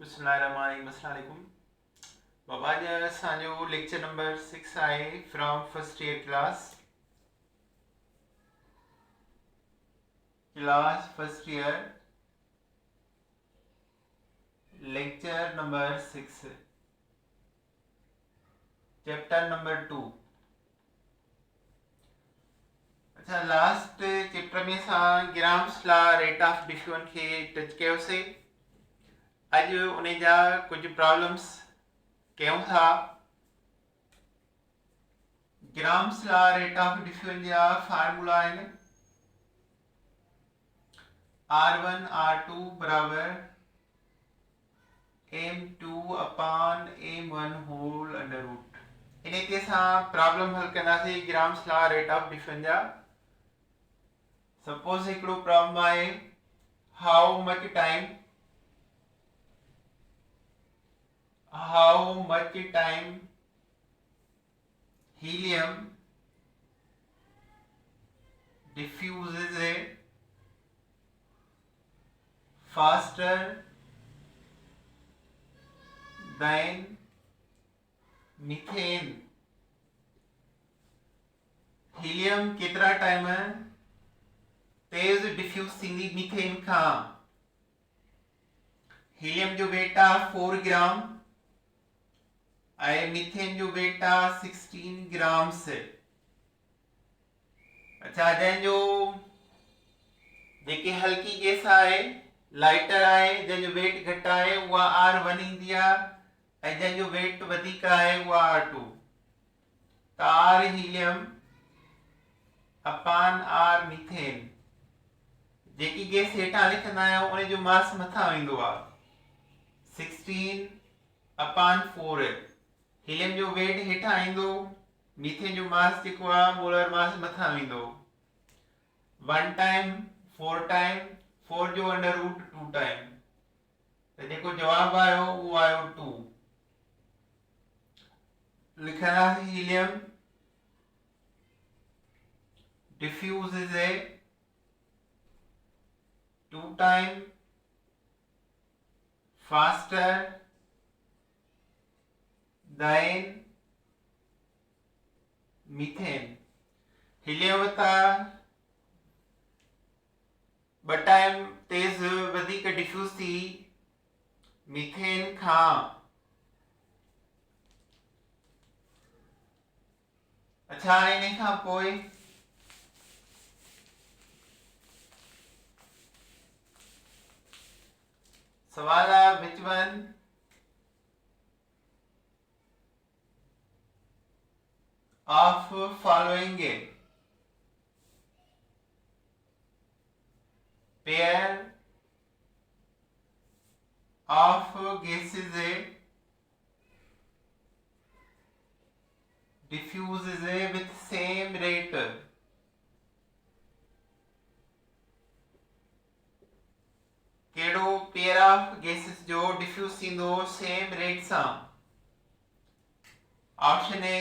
बिस्मिल्लाहिर्रहमानिर्रहीम अस्सलाम वालेकुम। बाबा जी असांजो लेक्चर नंबर 6 आहे from first year class first year lecture number 6 chapter number 2। अच्छा, लास्ट चैप्टर में असां Graham's law rate of diffusion खे टच कयोसीं। अॼु उन जा कुछ प्रॉब्लम्स कयूं था। Graham's law rate of diffusion जा फार्मूला आहिनि R1 R2 बराबर m2 upon m1 whole under root. इन के असां प्रॉब्लम हल कंदासीं Graham's law rate of diffusion जा। सपोज हिकिड़ो प्रॉब्लम आहे how much time helium diffuses faster than methane। Helium केतिरा टाइम तेज डिफ्यूज थींदी मीथेन खां। हीलियम जो वेट आहे 4 ग्राम ऐं मीथेन जो वेट आहे 16 ग्राम्स। अच्छा, जंहिंजो जेकी हल्की गैस आहे लाइटर आहे, जंहिंजो वेट घटि आहे उहा R1 ईंदी आहे ऐं जंहिंजो वेट वधीक आहे उहा R2। त R helium upon R methane, जेकी गैस हेठां लिखंदा आहियूं उन जो मास मथां वेंदो आहे 16 अपॉन 4। हीलियम जो वेट हेठां ईंदो, मीथेन जो मास जेको आहे मोलर मास मथां वेंदो। 1 टाइम 4 टाइम 4 जो अंडर रूट 2 टाइम, त जेको जवाब आयो उहो आयो 2। लिखंदासीं helium diffuses 2 time faster than methane। Helium वत्ता 2 टाइम तेज वधीक डिफ्यूज थी मीथेन खां। अच्छा, इन खां पोइ सवाल आहे which one of following pair of gases diffuses with same rate। कहिड़ो पेयर ऑफ गैसेस जो डिफ्यूज थींदो सेम रेट सां? Option A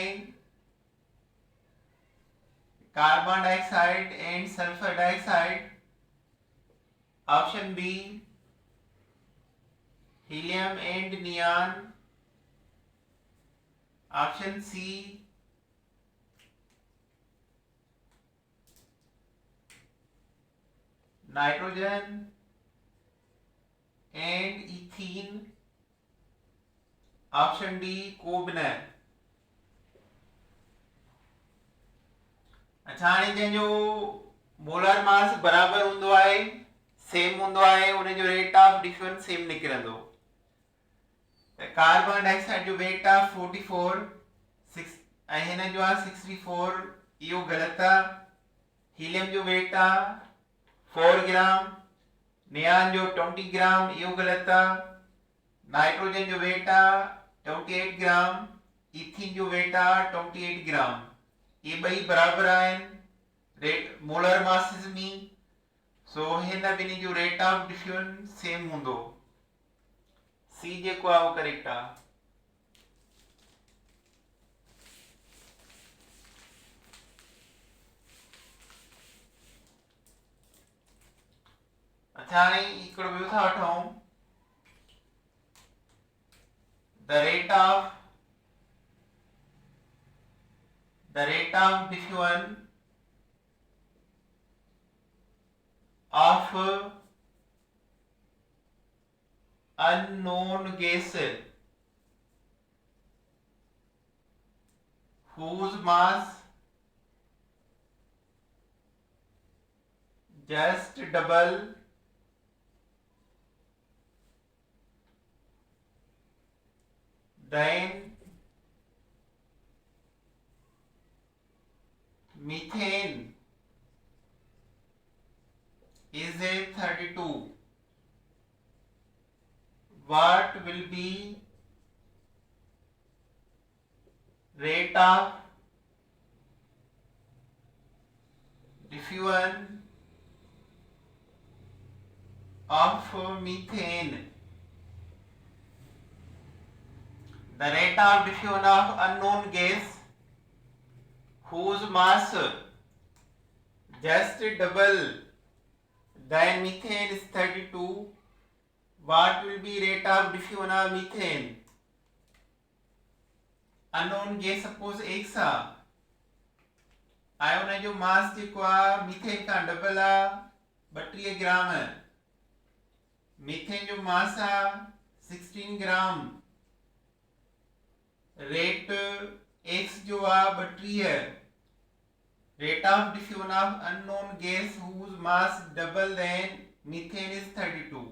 carbon dioxide and sulphur dioxide, option B helium and neon, option C nitrogen and ethene, option D को बि न। अच्छा, हाणे जंहिंजो मोलर मास बराबर हूंदो आहे, सेम हूंदो आहे, उन जो रेट ऑफ डिफ्यूजन सेम निकिरंदो। त कार्बन डाइऑक्साइड जो वेट आहे 44 ऐं हिन जो आहे 64, इहो ग़लति आहे। हीलियम जो वेट आहे 4 ग्राम, नियान जो 20 ग्राम, इहो ग़लति आहे। नाइट्रोजन जो वेट आहे 28 ग्राम, इथीन जो वेट आहे 28 ग्राम, ये ॿई बराबर आहिनि रेट मोलर मासिस में। सो हिन ॿिन्ही जो रेट ऑफ डिफ्यूजन सेम हूंदो। सी जेको आहे उहो करेक्ट आहे। अच्छा, हाणे हिकिड़ो ॿियो था वठूं the rate of diffusion of unknown gases whose mass just double than methane is a 32. What will be rate of diffusion of methane? The rate of diffusion of unknown gas whose mass just double than methane is 32. What will be rate of diffusion of methane? Unknown gas suppose एक सा आयो ने जो मास जेको आ methane का double आ 32 ग्राम है methane जो मास आ 16 gram rate x जो आ 32 है rate of diffusion of unknown gas whose mass double than methane is 32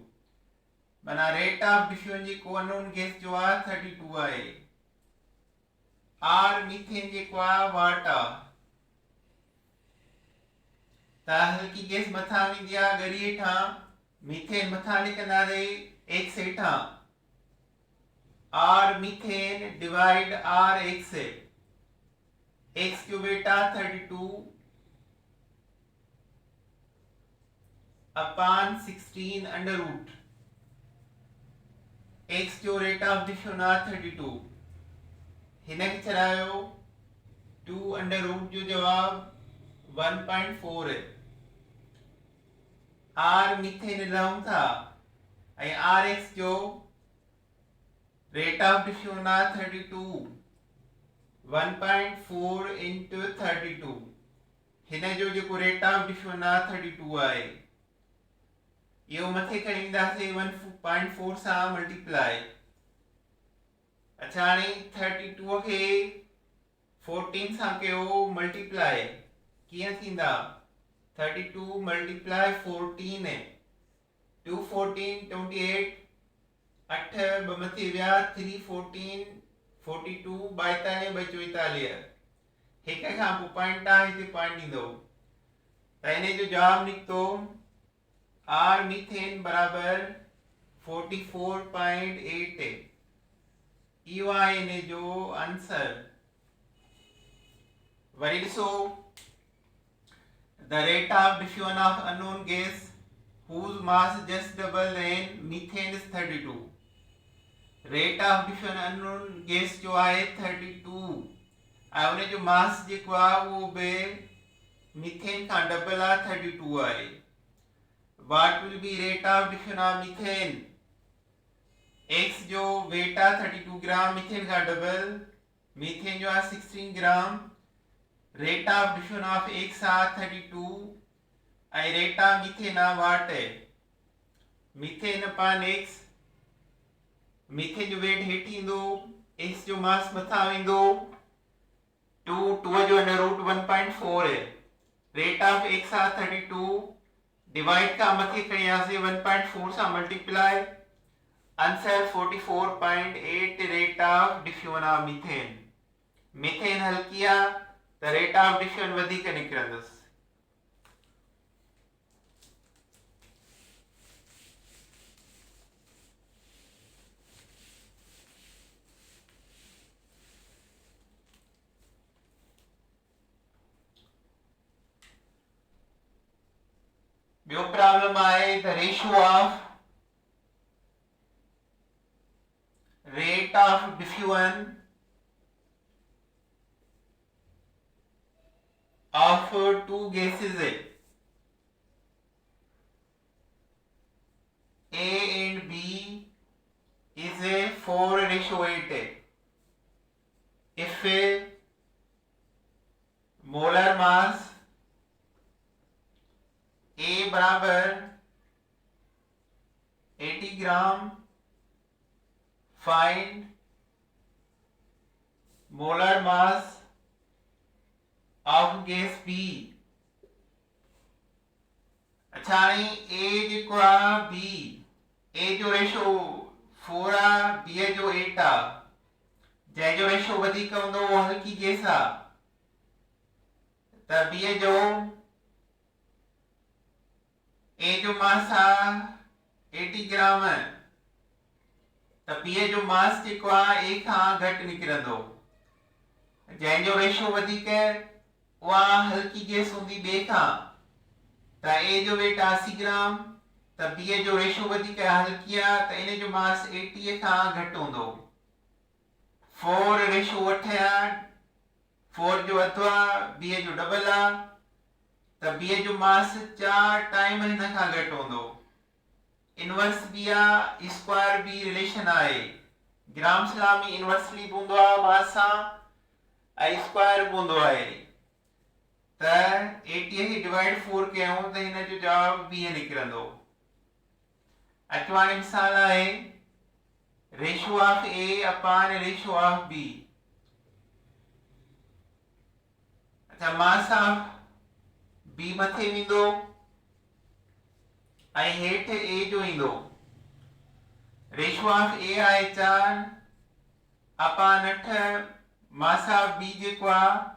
बना rate of diffusion जी को unknown gas जो आ 32 आए आर मीथेन जे को आ वाट आ ता हल्की गैस मथा वेंदी आ ॻरी हेठां मीथेन मथा लिखंदासीं x हेठां r methane divide r x x जो बेटा 32 अपॉन 16 अंडर रूट x जो रेट ऑफ डिफ्यूजन 32 हिनखे चढ़ायो 2 अंडर रूट जो जवाब 1.4 है आर मीथेन रहूं था ऐं आर एक्स जो रेट ऑफ डिफ्यूजन 32 1.4 into 32 हिन जो जेको रेट ऑफ डिफ्यूजन 32 आहे इहो मथे खणी ईंदासीं 1.4 सां मल्टीप्लाई अच्छा हाणे 32 खे 14 सां कयो मल्टीप्लाई कीअं थींदा 32 मल्टीप्लाई 14 2 14 28 8 ॿ मथे विया 3 14 42 42 ॿ 44 हिक खां पोइ पॉइंट आहे हिते पॉइंट ईंदो त हिन जो जवाब निकितो आर मीथेन बराबर 44.8 इहो आहे हिन जो आंसर वरी ॾिसो the rate of diffusion of unknown gas whose mass just double than methane is 32 rate of diffusion unknown gas जो आहे 32 ऐं उन जो मास जेको आहे उहो बि मीथेन खां डबल आहे 32 आहे what will be rate of diffusion of methane x जो वेट आहे 32 ग्राम मीथेन खां डबल मीथेन जो आहे 16 gram rate of diffusion of x आहे 32 ऐं रेट ऑफ मीथेन आहे what methane upon x methane जो वेट हेठि ईंदो x जो मास मथा वेंदो 2 जो अंडर रूट 1.4 है रेट ऑफ x आहे 32 डिवाइड का मथे खणियासीं 1.4 सां multiply answer 44.8 rate of diffusion of methane methane हल्की आहे त रेट ऑफ डिफ्यूजन वधीक निकिरंदुसि ॿियो प्रॉब्लम आहे the ratio of rate of diffusion of two gases A and B is a 4:1 ratio 8 है। इफ मोलर मास A बराबर 80 gram, find molar mass of gas B। अच्छा हाणे A जेको आहे B, A जो रेशो 4 आहे, B जो 8 आहे, जंहिंजो रेशो वधीक हूंदो उहो हल्की गैस आहे। त B जो A जो मास आहे 80 ग्राम, त B जो मास जेको आहे A खां घटि निकिरंदो। जंहिंजो रेशो वधीक उहा हल्की गैस हूंदी ॿिए खां, त A जो वेट 80 ग्राम, त B जो रेशो वधीक हल्की आहे, त इन जो मास 80 खां घटि हूंदो। 4 रेशो 8 आहे, 4 जो अधु आहे, B जो डबल आहे, त B जो मास 4 टाइम हिन खां घटि हूंदो। इनवर्स B आहे, स्क्वायर B रिलेशन आहे। ग्राम्स लॉ में इनवर्सली बि हूंदो आहे मास सां ऐं स्क्वायर बि हूंदो आहे। त 80 खे डिवाइड 4 कयूं त हिन जो जवाब 20 निकिरंदो। अचो हाणे मिसाल आहे ratio of A upon ratio of B। अच्छा मास ऑफ B मथे वेंदो ऐं हेठि A जो ईंदो। रेशो ऑफ A आहे 4 अपॉन 8, मास ऑफ B जेको आहे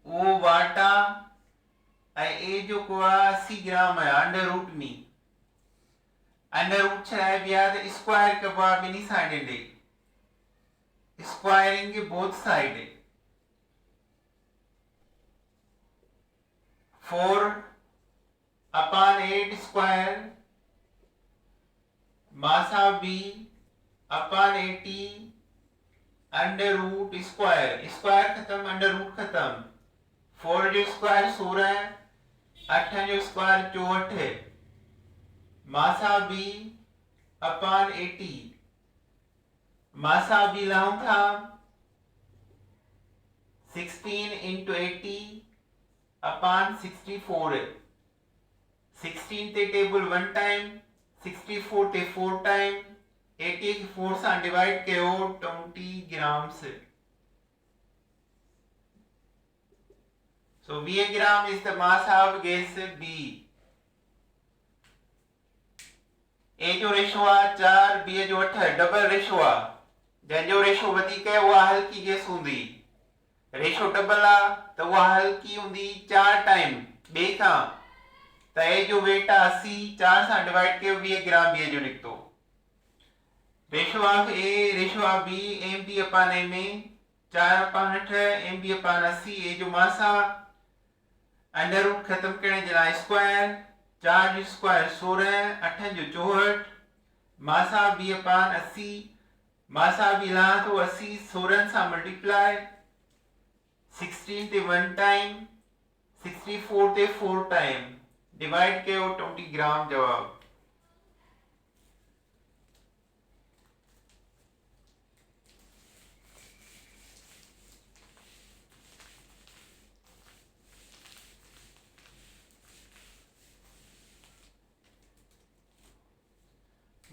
उहो वाट आहे ऐं A जेको आहे 80 ग्राम आहे, अंडर रूट में। अंडर रूट छॾाइबी आहे त स्क्वायर कबो आहे ॿिन्ही साइडनि ॾे, squaring both side. 4 upon 8 square, mass of B upon 80 under root square, square खत्म अंडर रूट खत्म। 4 जो स्क्वायर 16, 8 जो square 64, mass of B upon 80, mass of B लाऊं था 16 into 80 अपॉन 64। 16 ते टेबल 1 टाइम, 64 ते 4 टाइम, 80 खे 4 सां डिवाइड कयो 20 grams. So 20 gram is the mass of gas B. A जो रेशो आहे 4, B जो 8, डबल रेशो आहे। जंहिंजो रेशो वधीक आहे उहा हल्की गैस हूंदी। रेशो डबल आहे त उहा हल्की हूंदी 4 टाइम ॿिए खां, त A जो वेट आहे 80, 4 सां डिवाइड कयो 20 ग्राम B जो निकितो। Ratio of A ratio of B MB upon MA, 4 upon 8 MB upon 80। A जो मास आहे अंडर रूट खत्म करने जे लाइ स्क्वायर, 4 जो स्क्वायर 16, 8 जो 64, mass of B upon 80, mass of B ला तो 80 16 सां मल्टीप्लाई, 16 ते 1 टाइम, 64 ते 4 टाइम, डिवाइड कयो 20 ग्राम जवाब।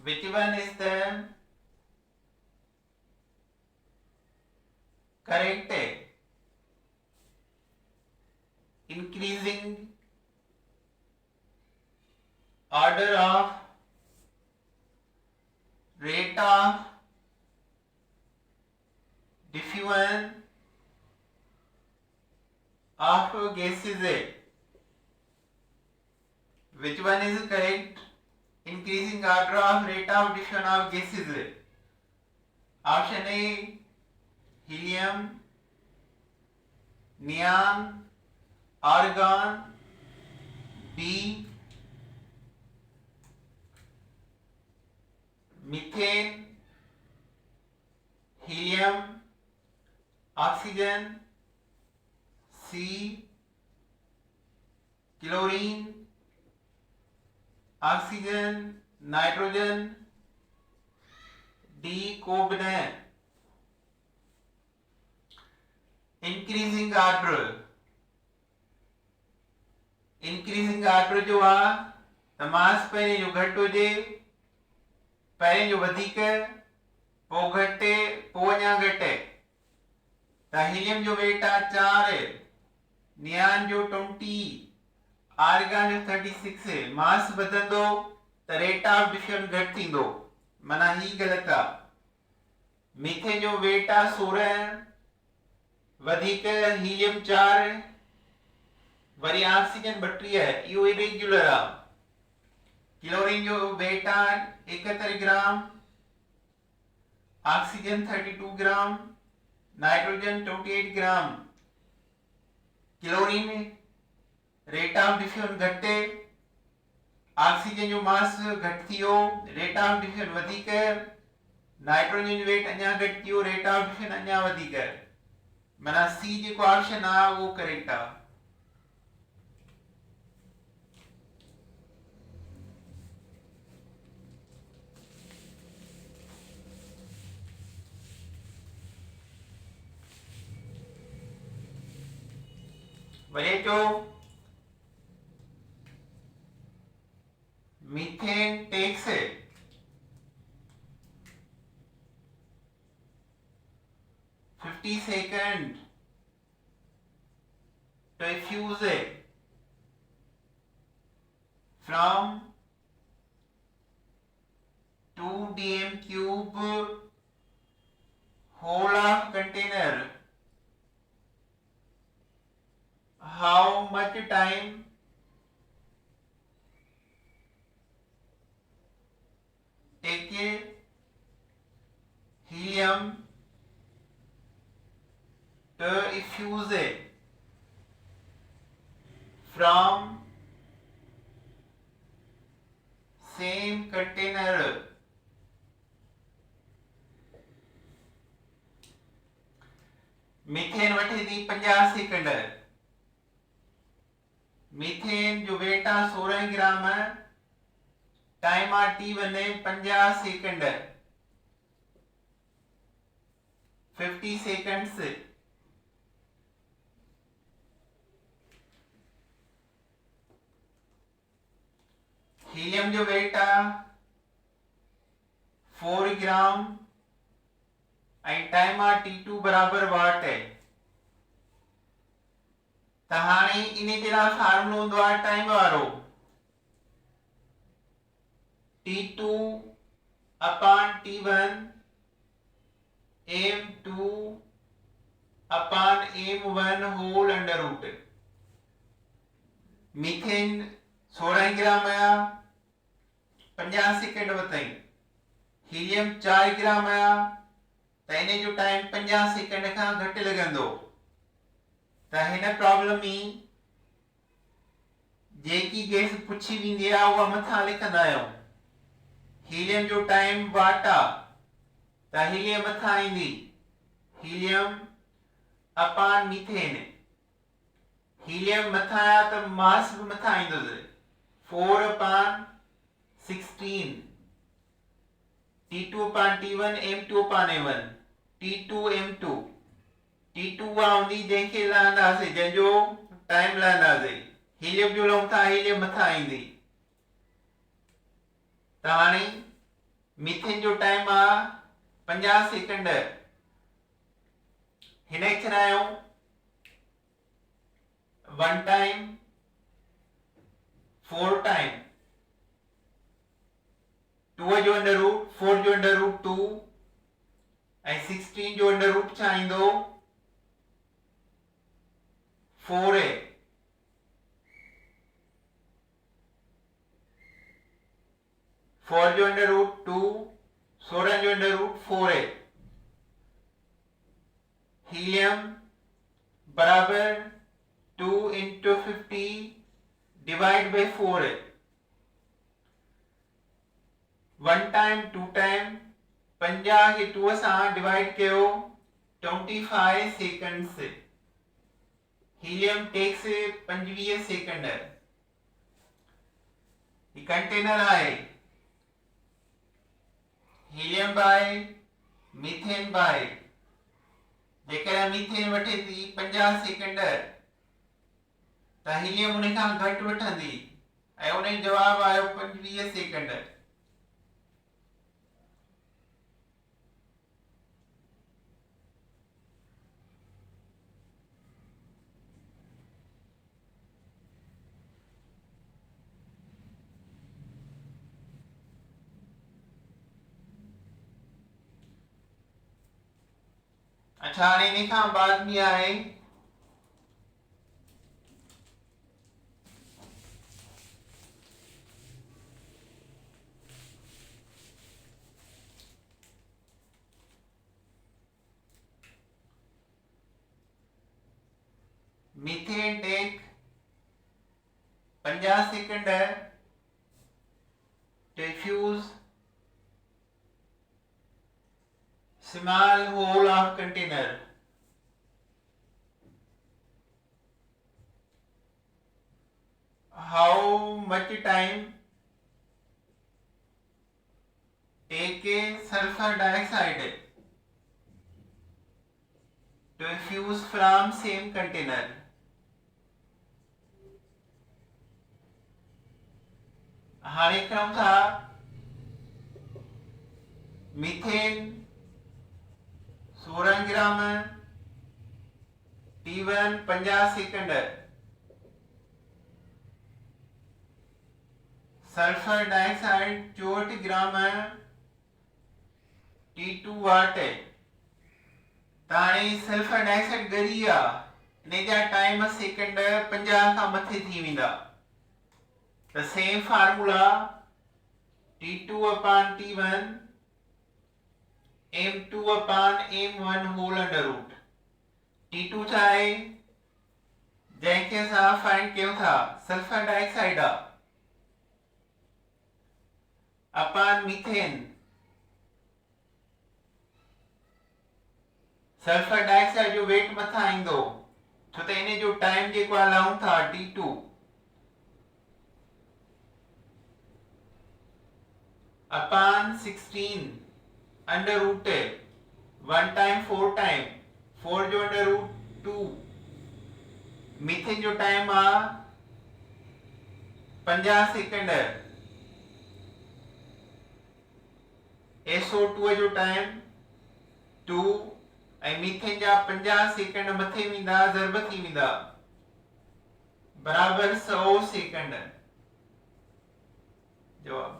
Which one is the correct? Increasing order of rate of diffusion of gases. Which one is correct? Increasing order of rate of diffusion of gases. Option A helium, neon, argon, B methane, helium, oxygen, C chlorine, oxygen, nitrogen, D को बि न। Increasing order जो आहे त मास पहिरें जो घटि हुजे, पहिरें जो वधीक, पोइ घटि, पोइ अञा घटि। त हीलियम जो वेट आहे 4, नियान जो 20, आर्गन जो 36। मास वधंदो त रेट ऑफ डिफ्यूजन घटि थींदो, माना ही ग़लति आहे। मीथेन जो वेट आहे 16, वधीक हीलियम 4, वरी ऑक्सीजन 32, इहो इरेग्युलर आहे। क्लोरीन जो वेट आहे 71 gram, oxygen 32 gram, nitrogen 28 gram. Chlorine rate of diffusion घटि, ऑक्सीजन जो मास घटि थियो, रेट ऑफ डिफ्यूजन वधीक, नाइट्रोजन जो वेट अञा घटि थियो, रेट ऑफ डिफ्यूजन अञा वधीक। माना सी जेको ऑप्शन आहे उहो करेक्ट आहे। वरी जो methane takes 50 second to fuse from 2 dm cube whole of container. How much time take helium to fuse from same container? Methane वठे थी 50 सेकंड। मीथेन जो वेट आहे 16 ग्राम, टाइम आहे T1 50 सेकंड, 50 सेकंड्स। हीलियम जो weight आहे 4 ग्राम ऐं time आहे T2 बराबर वाट है। त हाणे इन जे लाइ फार्मूलो हूंदो आहे टाइम वारो, T2 upon T1 M2 upon M1 whole under root. Methane 16 gram आया, 50 सेकंड वताई। हीलियम 4 ग्राम आया, त इन जो टाइम 50 सेकंड खां घटि लॻंदो। त हिन प्रॉब्लम में जेकी गैस पुछी वेंदी आहे उहा मथां लिखंदा आहियूं। हीलियम जो टाइम वाट आहे, त हीलियम मथां ईंदी, हीलियम अपॉन मीथेन। हीलियम मथां आया त मास भी मथां ईंदुसि, 4 upon 16, T2 upon T1, M2 upon M1, T2 M2, T2 आउंदी जंहिंखे लहंदासीं, जंहिंजो टाइम लहंदासीं। हीलियम जो लहूं था, हीलियम मथां ईंदी। त हाणे मीथेन जो टाइम आहे 50 सेकंड। हिन खे छॾायूं 1 टाइम 4 टाइम 2 जो अंडर रूट 4 जो अंडर रूट 2 ऐं 16 जो अंडर रूट छा ईंदो 4 है। 4 जो अंडर रूट 2, 16 जो अंडर रूट 4 है। हीलियम बराबर 2 into 50 डिवाइड बाई 4 है। 1 टाइम 2 टाइम 50 खे 2 सां डिवाइड कयो 25 सेकंड्स। Helium takes 25 second. ही कंटेनर आहे, हीलियम बाय मीथेन बाय जेकर मीथेन वठे थी 50 सेकंड त हीलियम उन खां घटि वठंदी ऐं उन जो जवाब आयो 25 सेकंड। अच्छा हाणे इन खां बाद में आहे methane take 50 second to fuse small hole of container. How much time take a sulfur dioxide to fuse from same container? हाणे करूं था मीथेन 16 ग्राम T1 50 सेकंड सल्फर डाइऑक्साइड 64 ग्राम T2 वाट ताणी सल्फर डाइऑक्साइड गरी आ इन जा टाइम सेकंड 50 खां मथे थी वेंदा। The same formula T2 upon T1 M2 upon M1 whole under root T2 छा आहे जंहिंखे असां फाइंड कयूं था sulphur dioxide upon methane. Sulphur dioxide जो वेट मथां ईंदो छो त इन जो टाइम जेको हलाऊं था T2 upon 16 under root 1 time 4 time 4 जो under root 2 मीथेन जो टाइम आ 50 सेकंड SO2 जो टाइम 2 ऐं मीथेन जा 50 सेकंड मथे वेंदा ज़रब थी वेंदा बराबर 100 सेकंड। जवाब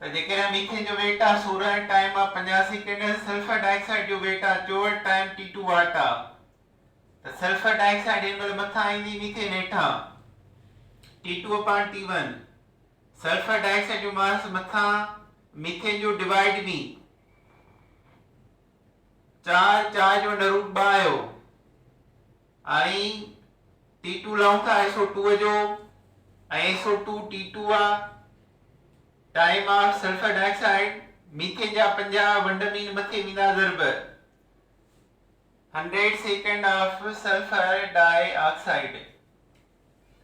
तो जेकर मीथेन जो वेट आ 16 टाइम आ 50 सेकंड सल्फर डाइऑक्साइड जो वेट आ 64 टाइम T2 वाट आ तो सल्फर डाइऑक्साइड इन मल मथा ईंदी मीथेन हेठा T2 upon T1 sulphur dioxide जो मास मथा मीथेन जो डिवाइड भी 4 4 जो अंडर रूट 2 आयो आई T2 लाऊं था SO2 जो ऐं SO2 T2 आ time of sulphur dioxide methane जा 50 वंड मीन मथे वेंदा ज़रब 100 सेकंड ऑफ सल्फर डाइऑक्साइड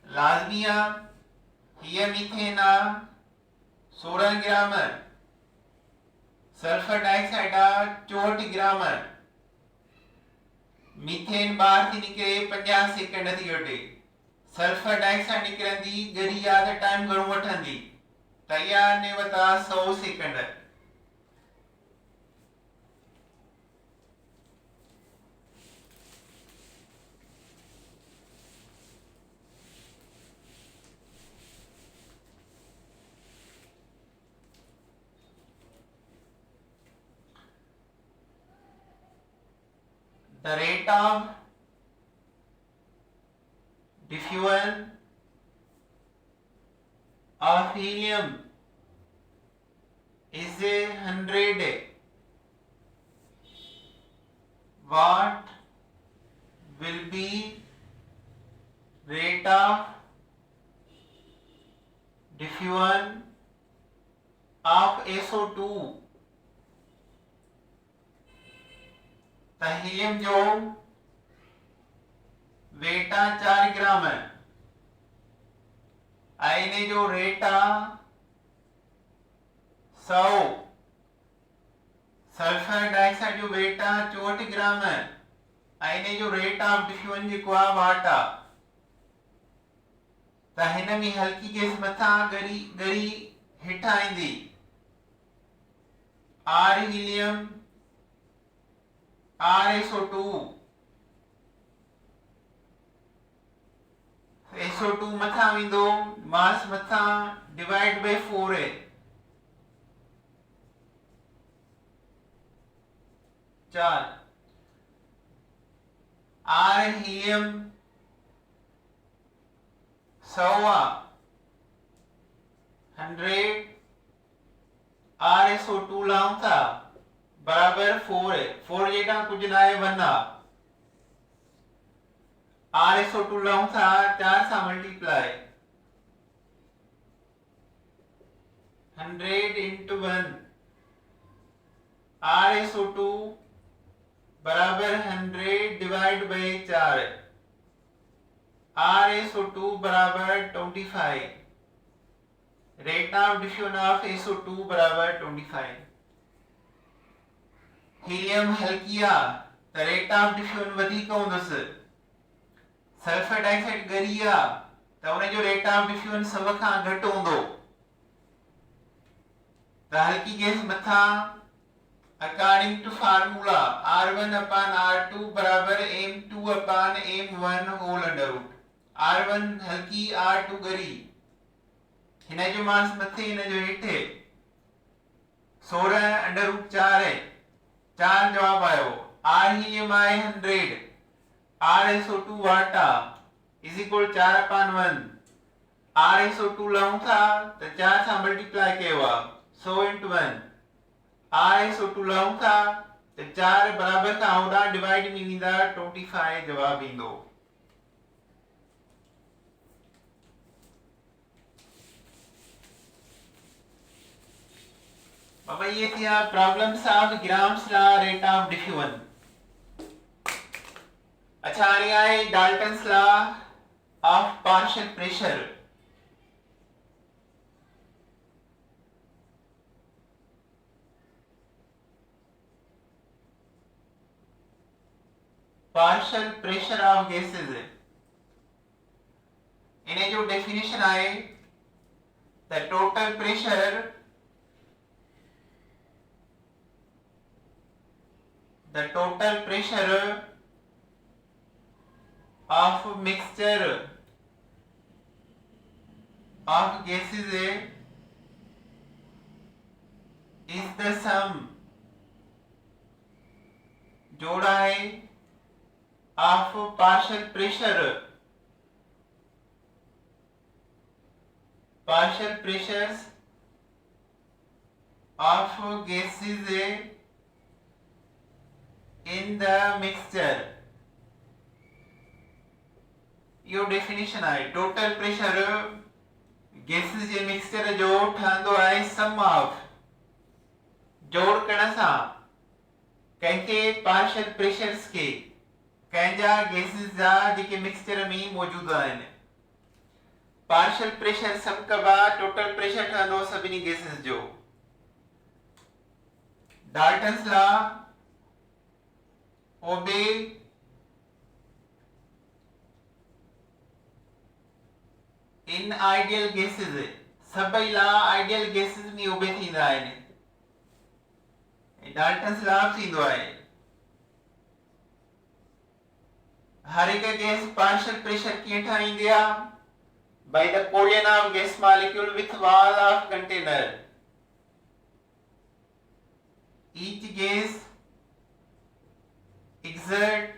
लाज़मी आ हीअ मीथेन आ 16 ग्राम सल्फर डाइऑक्साइड आ 64 ग्राम मीथेन बाहर थी निकिरे 50 सेकंड थी वठे सल्फर डाइऑक्साइड निकिरंदी गरी आ त टाइम घणो वठंदी तैयार ने बता 100 second. The rate of diffusion of helium is 100 what will be rate of diffusion of SO2 त हीलियम जो वेट आ 4 ग्राम आईने जो रेट आ 100 सल्फर डाइऑक्साइड जो वेट आहे 64 ग्राम ऐं इन जो रेट ऑफ डिफ्यूजन जेको आहे 8 आहे त हिन में हल्की गैस मथां ॻरी हेठां ईंदी R हीलियम RSO2 SO2 मथां वेंदो मास मथां डिवाइड बाय 4 है 4 R हीलियम 100 100 RSO2 लाऊं था बराबर 4 है 4 जेका कुछ ना है 1 RSO2 लाऊं था 4 सा मल्टीप्लाई 100 into 1 RSO2 बराबर 100 डिवाइड बाय 4 RSO2 बराबर 25 rate of diffusion of SO2 बराबर 25 हीलियम हल्की आ त रेट ऑफ डिफ्यूजन वधीक हूंदुसि सल्फर डाइऑक्साइड ॻरी आ त उन जो रेट ऑफ डिफ्यूजन 100 खां घटि हूंदो त हल्की गैस मथां according to formula R1 upon R2 बराबर M2 upon M1 whole under root R1 हल्की R2 ॻरी हिन जो मास मथे हिन जो हेठे 16 अंडर रूट 4 है 4 जवाब आयो R हीलियम आहे 100 RSO2 वाटा इज इक्वल 4 upon 1 RSO2 लाऊं था त 4 सां मल्टीप्लाई कयो आहे 100 into 1 RSO2 लाऊं था त 4 बराबर खां होॾां डिवाइड में वेंदा 25 जवाब ईंदो बाबा ये थी problems of grams law rate of diffusion अच्छा हाणे आहे Dalton's law of partial pressure partial pressure of gases इन्हें जो डेफिनेशन आए the total pressure of mixture of gases is the sum जोड़ा है of partial pressures of gases in the mixture yo definition आहे total pressure gases जे mixture जो ठहंदो आहे सम of जोड़ करण सां कंहिंखे पार्शियल प्रेशर्स खे कंहिंजा गैसेस जा जेके मिक्सचर में मौजूद आहिनि पार्शियल प्रेशर सम कबा टोटल प्रेशर ठहंदो सभिनी गैसेस जो डाल्टन्स लॉ ओबे इन आइडियल गैसेस सभई लॉ आइडियल गैसेस में ओबे थींदा आहिनि डाल्टन्स लॉ थींदो आहे हर हिकु गैस पार्शियल प्रेशर कीअं ठाहींदी आहे by the collision of gas molecule with wall of container each gas exert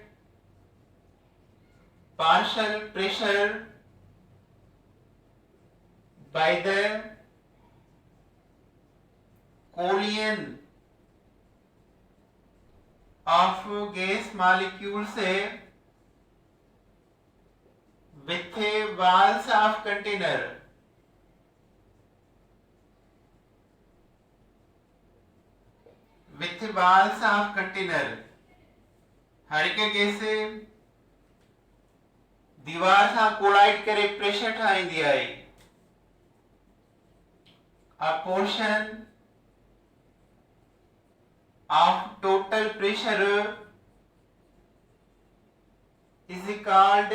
partial pressure by the collision of gas molecules with walls of container हर एक गैस दीवार सां collide करे प्रेशर ठाहींदी आहे a portion total pressure is called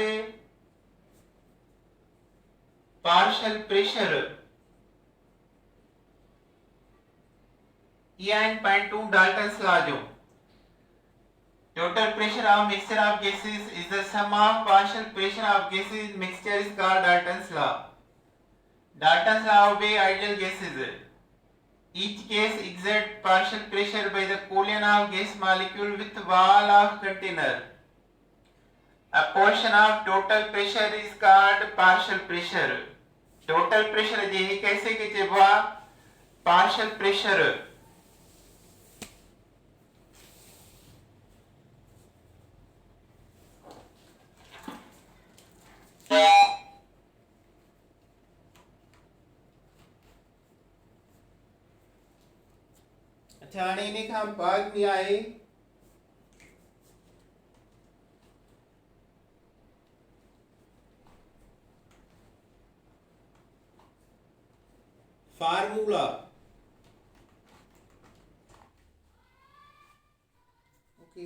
partial pressure. EN.2 Dalton's law जो total pressure of mixture of gases is the sum of partial pressure of gases in mixture is called Dalton's law. Dalton's law obey ideal gases. Each gas exerts partial pressure by the collision of gas molecule with wall of container. A portion of total pressure is called partial pressure. Total pressure जे हे कैसे के जेबा partial pressure. अच्छा हाणे इन खां बाद में आहे formula. Okay